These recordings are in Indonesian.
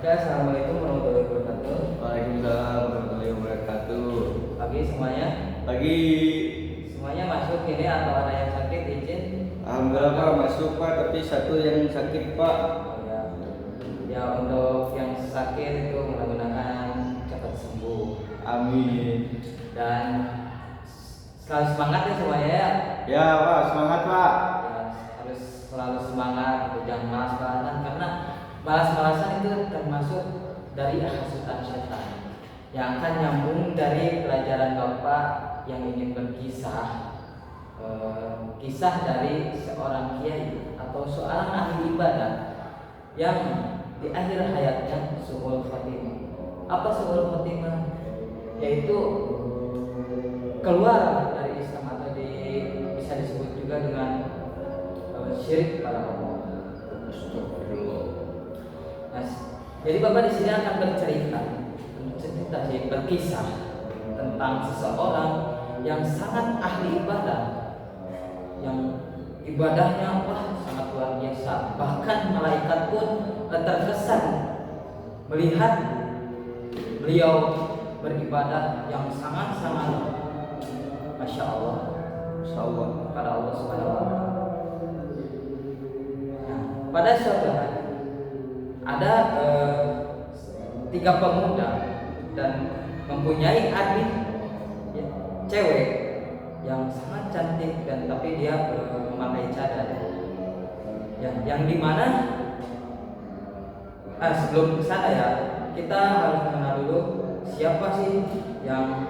Oke, assalamualaikum warahmatullahi wabarakatuh. Waalaikumsalam warahmatullahi wabarakatuh. Pagi semuanya. Pagi. Semuanya masuk ini atau ada yang sakit izin? Alhamdulillah Pak masuk Pak, tapi satu yang sakit Pak. Oh ya. Ya untuk yang sakit itu mudah-mudahan cepat sembuh. Amin. Dan selalu semangat ya semuanya ya. Ya Pak, semangat Pak. Ya, harus selalu semangat, jangan malas-malasan karena malas-malasan itu termasuk dari hasutan setan yang akan nyambung dari pelajaran Bapak yang ingin berkisah kisah dari seorang kiai atau seorang ahli ibadah yang di akhir hayatnya suhul khotimah. Apa suhul khotimah? Yaitu keluar dari Islam atau bisa disebut juga dengan syirik pada Allah. Nah, jadi Bapak di sini akan berkisah tentang seseorang yang sangat ahli ibadah, yang ibadahnya sangat luar biasa. Bahkan malaikat pun terkesan melihat beliau beribadah yang sangat-sangat Masya Allah pada Allah Subhanahu wa Ta'ala. Nah, pada suatu hari ada 3 pemuda dan mempunyai adik ya, cewek yang sangat cantik dan tapi dia memakai cadar ya, yang dimana sebelum kesana ya kita harus mengenal dulu siapa sih yang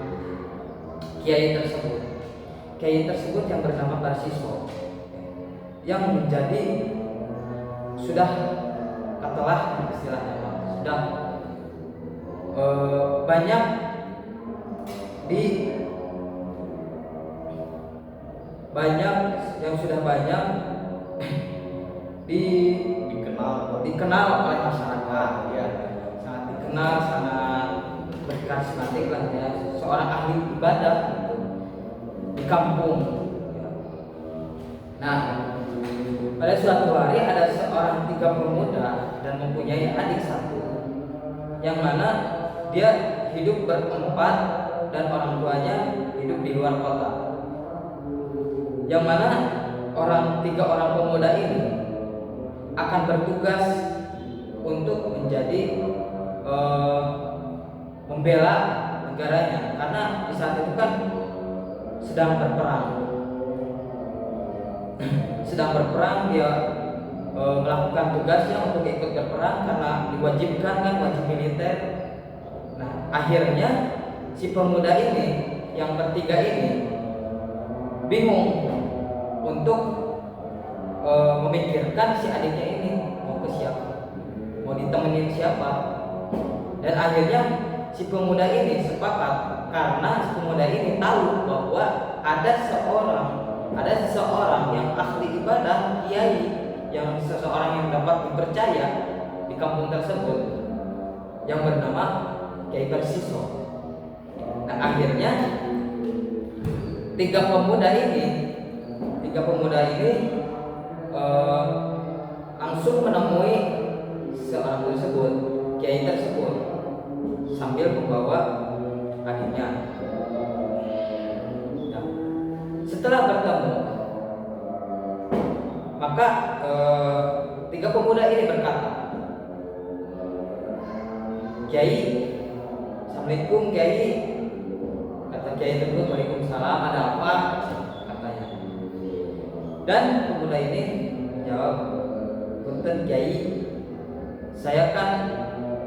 kiai tersebut yang bernama Barsiso yang menjadi sudah katalah istilahnya sudah banyak dikenal oleh masyarakat ya, sangat dikenal, sangat berkarismatik lah ya, seorang ahli ibadah gitu, di kampung ya. Nah, pada suatu hari ada seorang 3 pemuda dan mempunyai adik satu, yang mana dia hidup berempat dan orang tuanya hidup di luar kota. Yang mana 3 orang pemuda ini akan bertugas untuk menjadi membela negaranya, karena di saat itu kan sedang berperang dia melakukan tugasnya untuk ikut berperang karena diwajibkan kan, wajib militer. Nah, akhirnya si pemuda ini yang bertiga ini bingung untuk memikirkan si adiknya ini mau ke siapa, mau ditemenin siapa. Dan akhirnya si pemuda ini sepakat karena si pemuda ini tahu bahwa ada seseorang yang ahli ibadah, kiai, yang seseorang yang dapat dipercaya di kampung tersebut yang bernama Kiai Barsiso. Nah, akhirnya 3 pemuda ini langsung menemui seorang tersebut, kiai tersebut, sambil membawa adiknya. Nah, setelah bertemu, maka 3 pemuda ini berkata, "Kiai, Assalamualaikum Kiai." Kata kiai tersebut, "Waalaikumsalam, ada apa?" katanya. Dan pemuda ini menjawab, "Punten Kiai, saya kan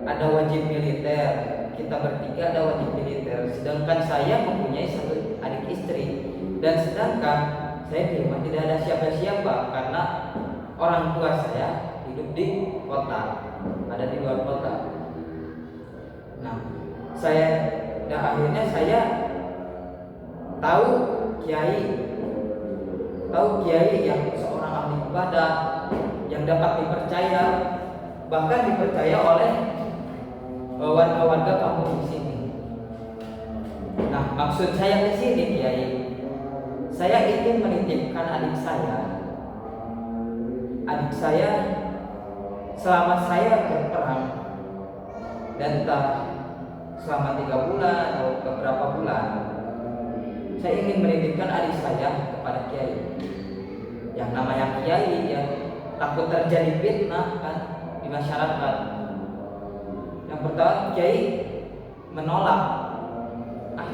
ada wajib militer, kita bertiga ada wajib militer, sedangkan saya mempunyai 1 adik istri, dan sedangkan saya di rumah tidak ada siapa-siapa karena orang tua saya hidup di kota, ada di luar kota. Nah, akhirnya saya tahu kiai yang seorang ahli ibadah yang dapat dipercaya, bahkan dipercaya oleh warga-warga kampung di sini. Nah, maksud saya di sini Kiai, saya ingin menitipkan adik saya selama saya berperang dan entah selama 3 bulan atau beberapa bulan saya ingin menitipkan adik saya kepada kiai. Yang namanya kiai ya takut terjadi fitnah kan di masyarakat. Yang pertama kiai menolak,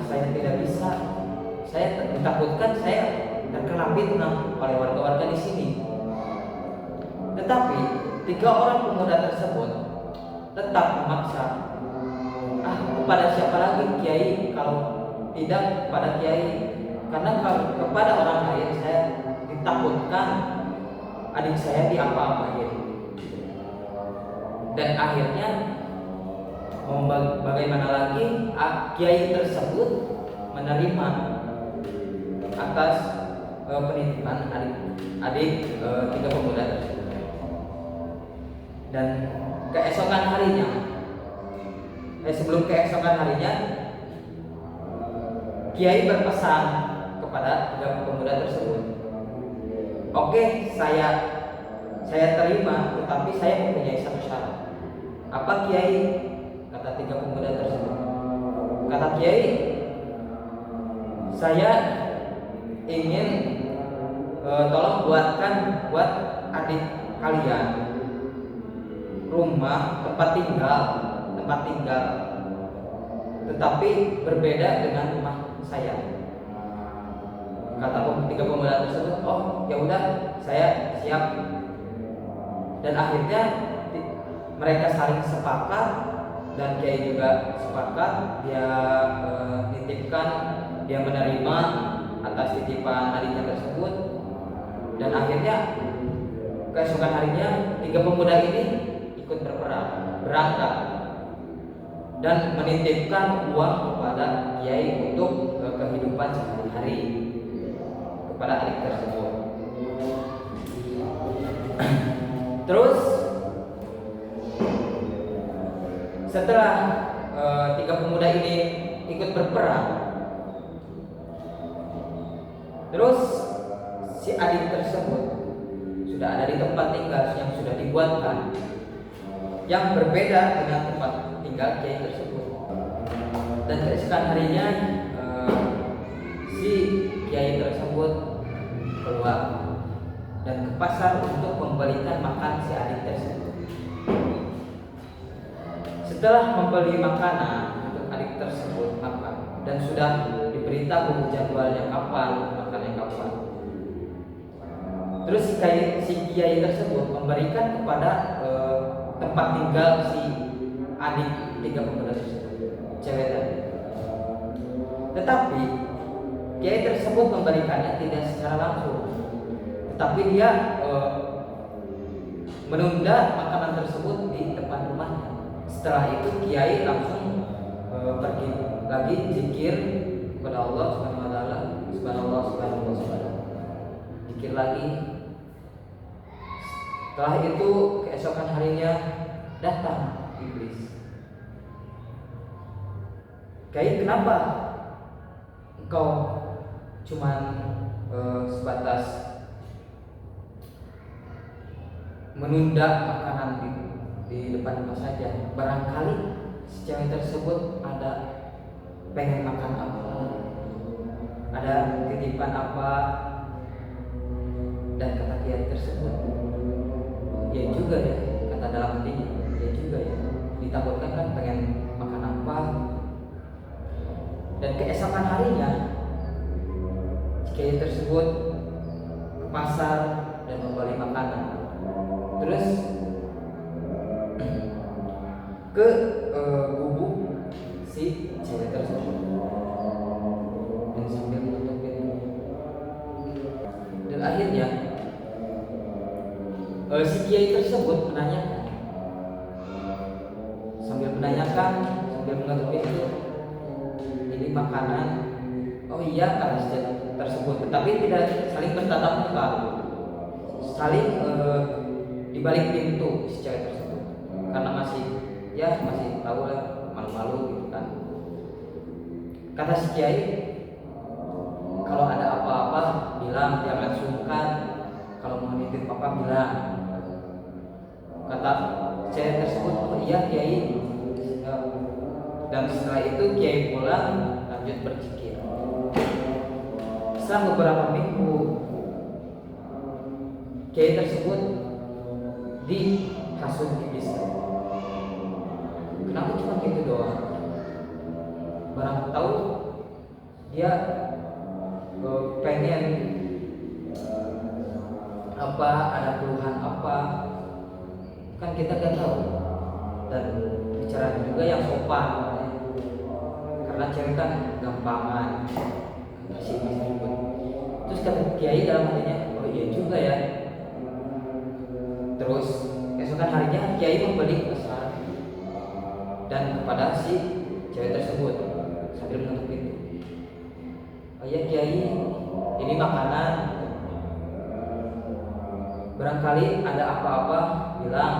saya tidak bisa, saya ditakutkan saya terkena fitnah oleh warga-warga di sini. Tetapi 3 orang pemuda tersebut tetap memaksa, kepada siapa lagi kiai kalau tidak kepada kiai, karena kalau kepada orang lain saya ditakutkan adik saya diapa-apain. Dan akhirnya mau bagaimana lagi, kiai tersebut menerima atas penitipan adik 3 pemuda tersebut. Dan keesokan harinya, sebelum keesokan harinya, kiai berpesan kepada 3 pemuda tersebut, oke, saya terima, tetapi saya mempunyai satu syarat. Apa kiai? Kata 3 pemuda tersebut. Kata kiai, saya ingin tolong buat adik kalian rumah tempat tinggal, tetapi berbeda dengan rumah saya. Kata 3 pemuda tersebut, oh ya udah, saya siap. Dan akhirnya mereka saling sepakat dan kiai juga sepakat. Dia nitipkan, dia menerima atas titipan adiknya tersebut. Dan akhirnya keesokan harinya 3 pemuda ini ikut berangkat dan menitipkan uang kepada kiai untuk kehidupan sehari-hari kepada adik tersebut. Terus setelah 3 pemuda ini ikut berperang, terus si adik tersebut sudah ada di tempat tinggal yang sudah dibuatkan, yang berbeda dengan tempat tinggal kiai tersebut. Dan keesokan harinya si kiai tersebut keluar dan ke pasar untuk membelikan makan si adik tersebut. Setelah membeli makanan untuk adik tersebut makan dan sudah diberitahu jadwalnya kapan, makannya kapan, terus si kiai tersebut memberikan kepada tempat tinggal si adik 3 pemuda tersebut, cewek tadi. Tetapi kiai tersebut memberikannya tidak secara langsung, tetapi dia menunda makanan tersebut di depan rumahnya. Setelah itu kiai langsung pergi lagi zikir kepada Allah Subhanahu wa taala, subhanallah subhanallah subhanallah, zikir lagi. Setelah itu keesokan harinya datang iblis. Kiai, kenapa engkau cuman sebatas menunda makanan di depan rumah saja? Barangkali si cewek tersebut ada pengen makan apa, ada titipan apa. Dan kata kiai tersebut, ya juga ya, kata dalam hatinya, ya juga ya, ditakutkan kan pengen makan apa. Dan keesokan harinya kiai tersebut ke pasar dan membeli makanan, terus ke gubuk si cewek tersebut dan sambil menutup pintu. Dan akhirnya si kiai tersebut menanyakan, sambil menutup pintu, ini makanan? Oh iya, kata si tersebut, tetapi tidak saling bertatap muka, saling di balik pintu si cewek tersebut, karena masih tahu lah, malu-malu gitu kan. Kata si kiai, kalau ada apa-apa bilang, jangan sungkan, kalau mau nitip apa bilang. Kata cewek tersebut, oh iya kiai, Dan setelah itu Kiai pulang lanjut berzikir. Setelah beberapa minggu Kiai tersebut dihasut iblis. Kenapa cuma gitu doang? Barang tahu dia pengen apa, ada keluhan apa, kan kita gak tahu. Dan bicara juga yang sopan, karena cewek kan gampangan masih disebut. Terus kata Kiai dalam hatinya, oh iya juga ya. Terus keesokan harinya Kiai membeli pesan dan kepada si cewek tersebut sambil menutup pintu. Oh iya Kiai, ini makanan. Barangkali ada apa-apa bilang,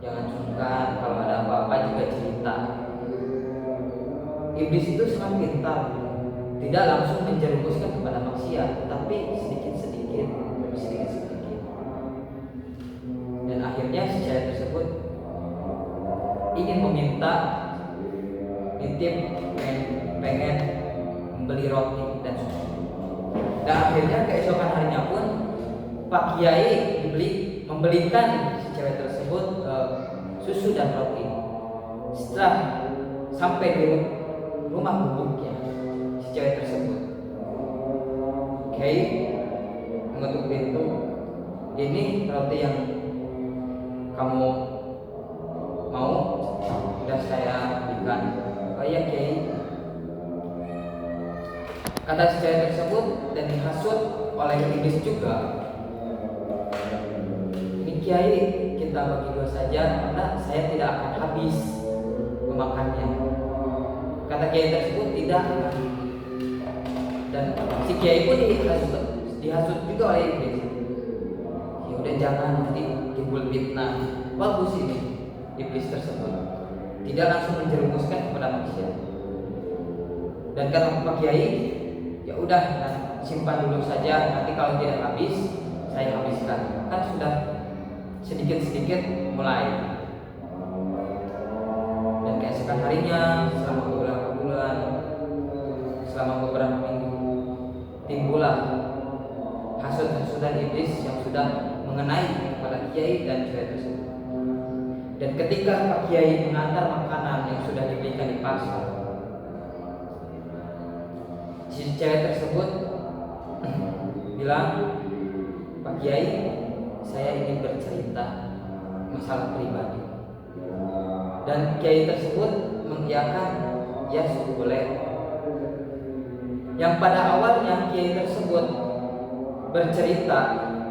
jangan sungkan. Kalau ada apa-apa juga cerita. Iblis itu sangat pintar, tidak langsung menjerumuskan kepada maksiat, tapi sedikit-sedikit. Dan akhirnya si cewek tersebut ingin meminta nitip, pengen membeli roti dan susu. Dan akhirnya keesokan harinya pun Pak Kiai membelikan si cewek tersebut susu dan roti. Setelah sampai di rumah bubuknya si cewek tersebut, Kiai mengetuk pintu. Ini roti yang kamu mau, sudah saya berikan. Oh iya Kiai, kata si cewek tersebut, dan dihasut oleh iblis juga. Ini Kiai, kita bagi dua saja karena saya tidak akan habis memakannya. Kata Kiai tersebut, tidak. Dan si Kiai pun dihasut juga oleh iblis. Ya udah, jangan, nanti timbul fitnah. Bagus ini iblis tersebut, tidak langsung menjerumuskan kepada maksiat. Dan kata Pak Kiai, ya udah, simpan dulu saja, nanti kalau dia habis saya habiskan. Kan sudah sedikit-sedikit mulai. Dan keesokan harinya, selama beberapa bulan, selama beberapa minggu, timbullah hasut-hasutan iblis yang sudah mengenai kepada Kiai dan cewek tersebut. Dan ketika Pak Kiai mengantar makanan yang sudah dibelikan di pasar, si cewek tersebut bilang, Pak Kiai, saya ingin bercerita masalah pribadi. Dan Kiai tersebut mengiyakan, ya boleh. Yang pada awalnya Kiai tersebut bercerita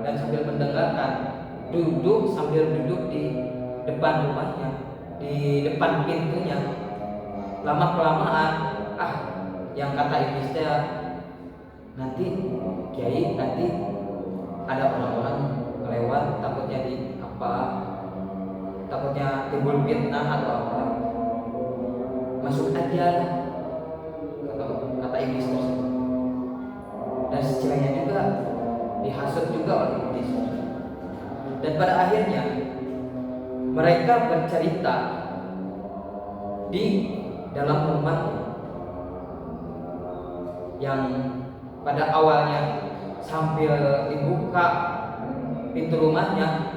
dan sambil mendengarkan, sambil duduk di depan rumahnya, di depan pintunya. Lama kelamaan, yang kata iblisnya, nanti Kiai, nanti ada orang-orang lewat, takutnya takutnya timbul fitnah atau apa, masuk aja, kata iblis tersebut. Dan secewanya juga dihasut juga oleh iblis. Dan pada akhirnya mereka bercerita di dalam rumah yang pada awalnya sambil dibuka pintu rumahnya.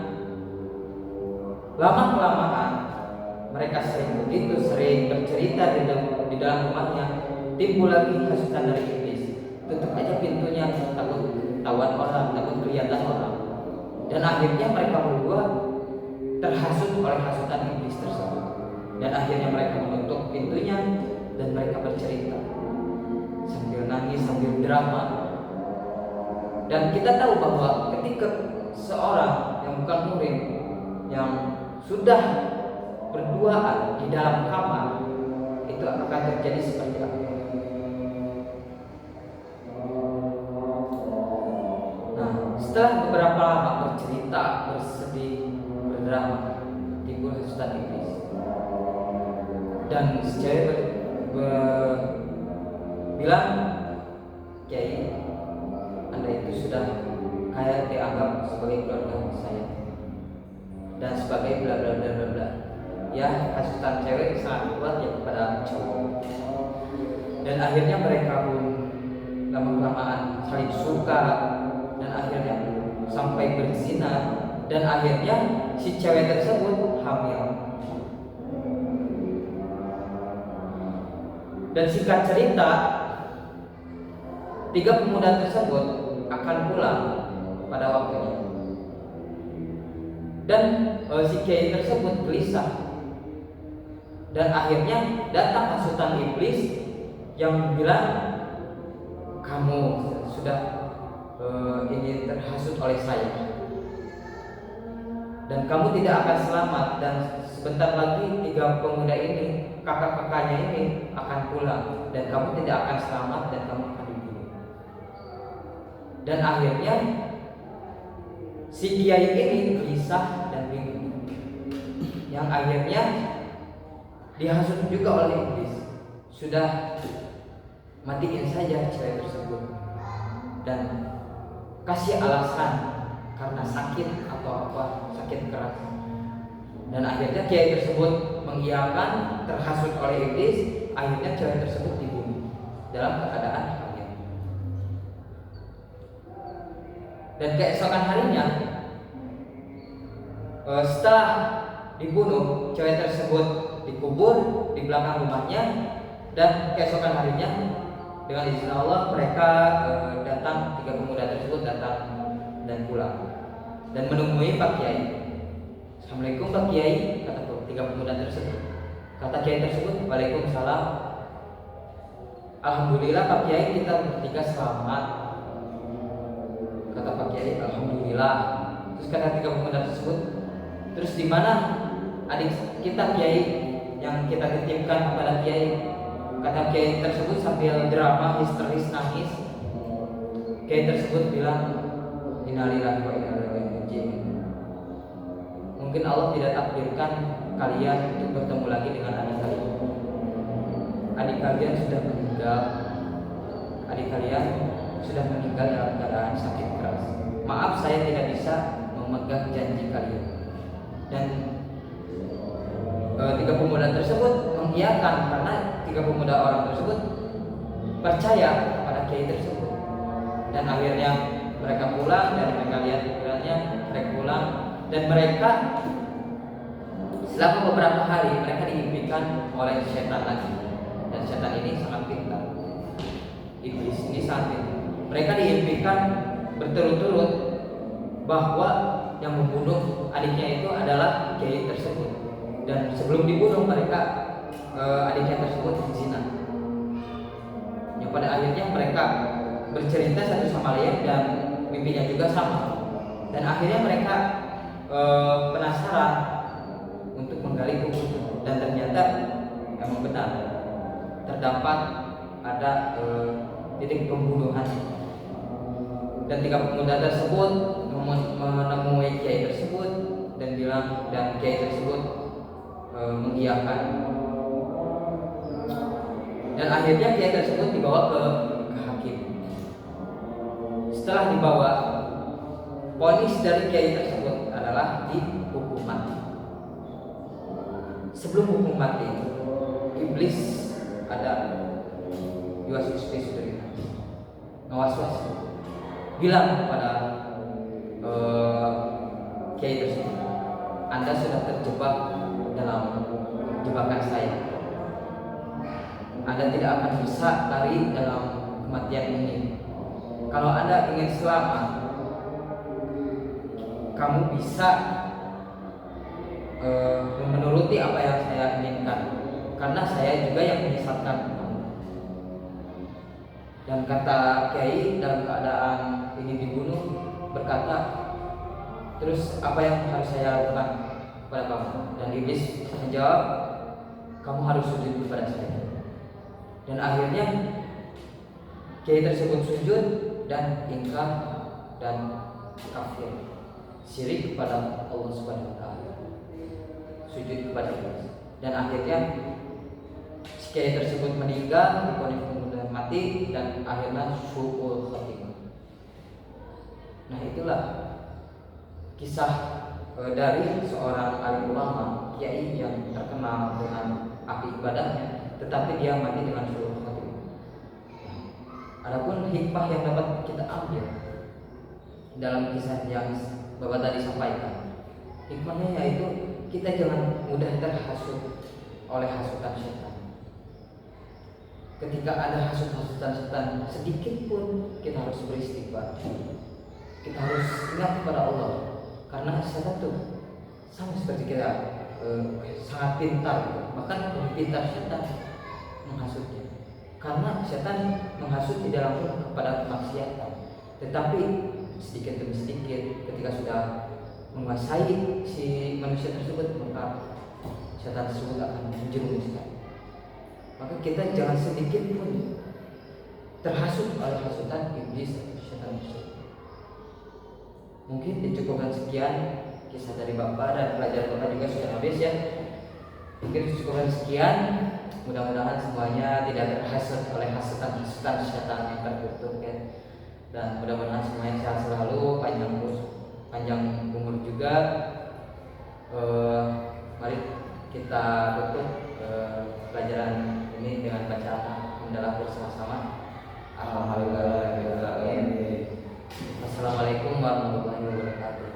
Lama kelamaan mereka sering bercerita di dalam rumahnya, timbul lagi hasutan dari iblis. Tutup aja pintunya, takut ketahuan orang, takut kelihatan orang. Dan akhirnya mereka berdua terhasut oleh hasutan iblis tersebut. Dan akhirnya mereka menutup pintunya dan mereka bercerita sambil nangis, sambil drama. Dan kita tahu bahwa ketika seorang yang bukan muhrim, yang sudah berduaan di dalam kamar, itu akan terjadi seperti apa? Nah, setelah beberapa lama bercerita, bersedih, berdrama, timbul hasutan iblis. Dan si cewek bilang, Kiai, Anda itu sudah kayak dianggap sebagai keluarga saya dan sebagai bla bla bla bla bla. ya hasutan cewek sangat kuat ya kepada cowok. Dan akhirnya mereka pun lama-kelamaan saling suka dan akhirnya sampai berzina, dan akhirnya si cewek tersebut hamil. Dan singkat cerita, 3 pemuda tersebut akan pulang pada waktunya. Dan si kiai tersebut gelisah, dan akhirnya datang hasutan iblis yang bilang, kamu sudah ini terhasut oleh saya, dan kamu tidak akan selamat, dan sebentar lagi 3 pemuda ini, kakak-kakaknya ini akan pulang, dan kamu tidak akan selamat, dan kamu akan dibunuh. Dan akhirnya si kiai ini gelisah dan bingung, yang akhirnya dihasut juga oleh iblis. Sudah, matiin saja cewek tersebut dan kasih alasan karena sakit atau apa, sakit keras. Dan akhirnya kiai tersebut mengiyakan, terhasut oleh iblis. Akhirnya cewek tersebut dibunuh dalam keadaan hamil. Dan keesokan harinya, setelah dibunuh, cewek tersebut dikubur di belakang rumahnya. Dan keesokan harinya, dengan izin Allah, mereka datang, 3 pemuda tersebut datang dan pulang dan menemui Pak Kiai. Assalamualaikum Pak Kiai, kata 3 pemuda tersebut. Kata Kiai tersebut, Waalaikumsalam. Alhamdulillah Pak Kiai, kita bertiga selamat. Kata Pak Kiai, Alhamdulillah. Terus kata 3 pemuda tersebut, terus di mana adik kita Kiai yang kita titipkan kepada Kiai? Kata Kiai tersebut sambil drama histeris nangis. Kiai tersebut bilang, innalillahi wa inna ilaihi raji'un. Mungkin Allah tidak takdirkan kalian untuk bertemu lagi dengan adik kalian. Adik kalian sudah meninggal. Adik kalian sudah meninggal dalam keadaan sakit keras. Maaf, saya tidak bisa memegang janji kalian. Dan 3 pemuda tersebut mengiyakan, karena 3 pemuda orang tersebut percaya kepada kiai tersebut. Dan akhirnya mereka pulang, dan mereka lihat kuburannya, mereka pulang, dan mereka selama beberapa hari mereka diimpikan oleh setan lagi. Dan setan ini sangat pintar, iblis ini sangat pintar. Mereka diimpikan berturut-turut bahwa yang membunuh adiknya itu adalah kiai tersebut. Dan sebelum dibunuh mereka, adiknya tersebut berzina. Yang pada akhirnya mereka bercerita satu sama lain dan mimpinya juga sama. Dan akhirnya mereka penasaran untuk menggali kubur, dan ternyata emang benar terdapat ada titik pembunuhan. Dan 3 pemuda tersebut menemui kiai tersebut dan bilang, dan kiai tersebut mengiyakan. Dan akhirnya kiai tersebut dibawa ke hakim. Setelah dibawa, vonis dari kiai tersebut adalah dihukum mati. Sebelum hukum mati, iblis ada yuwasis dari ngawas-was, bilang kepada kiai tersebut, Anda sudah terjebak dalam jebakan saya. Anda tidak akan bisa lari dalam kematian ini. Kalau Anda ingin selamat, kamu bisa menuruti apa yang saya inginkan, karena saya juga yang menyesatkan kamu. Dan kata kiai dalam keadaan ini dibunuh berkata, terus apa yang harus saya lakukan kepada kamu? Dan iblis menjawab, kamu harus sujud kepada saya. Dan akhirnya kiai tersebut sujud dan ingkar dan kafir, syirik kepada Allah Subhanahu wa taala, sujud kepada iblis. Dan akhirnya kiai tersebut meninggal, divonis hukuman mati, dan akhirnya su'ul khatimah. Nah, itulah kisah dari seorang alim ulama, kiai yang terkenal dengan api ibadahnya, tetapi dia mati dengan seluruh khotimah. Adapun hikmah yang dapat kita ambil dalam kisah yang Bapak tadi sampaikan, hikmahnya yaitu kita jangan mudah terhasut oleh hasutan setan. Ketika ada hasutan setan sedikit pun, kita harus beristighfar. Kita harus ingat kepada Allah, karena setan itu sama seperti kita, sangat pintar, bahkan lebih pintar setan menghasutnya. Karena setan menghasut tidak langsung kepada kemaksiatan, tetapi sedikit demi sedikit ketika sudah menguasai si manusia tersebut, maka setan tersebut akan menjerumuskan. Maka kita jangan sedikit pun terhasut oleh hasutan iblis atau setan tersebut. Mungkin dicukupkan sekian kisah dari Bapak, dan pelajaran Bapak juga sudah habis ya. Mungkin dicukupkan sekian. Mudah-mudahan semuanya tidak terhasut oleh hasutan-hasutan setan yang terkutuk ya. Dan mudah-mudahan semuanya sehat selalu, panjang umur juga. Mari kita tutup pelajaran ini dengan bacaan hamdalah bersama-sama. Alhamdulillah. Assalamualaikum warahmatullahi wabarakatuh.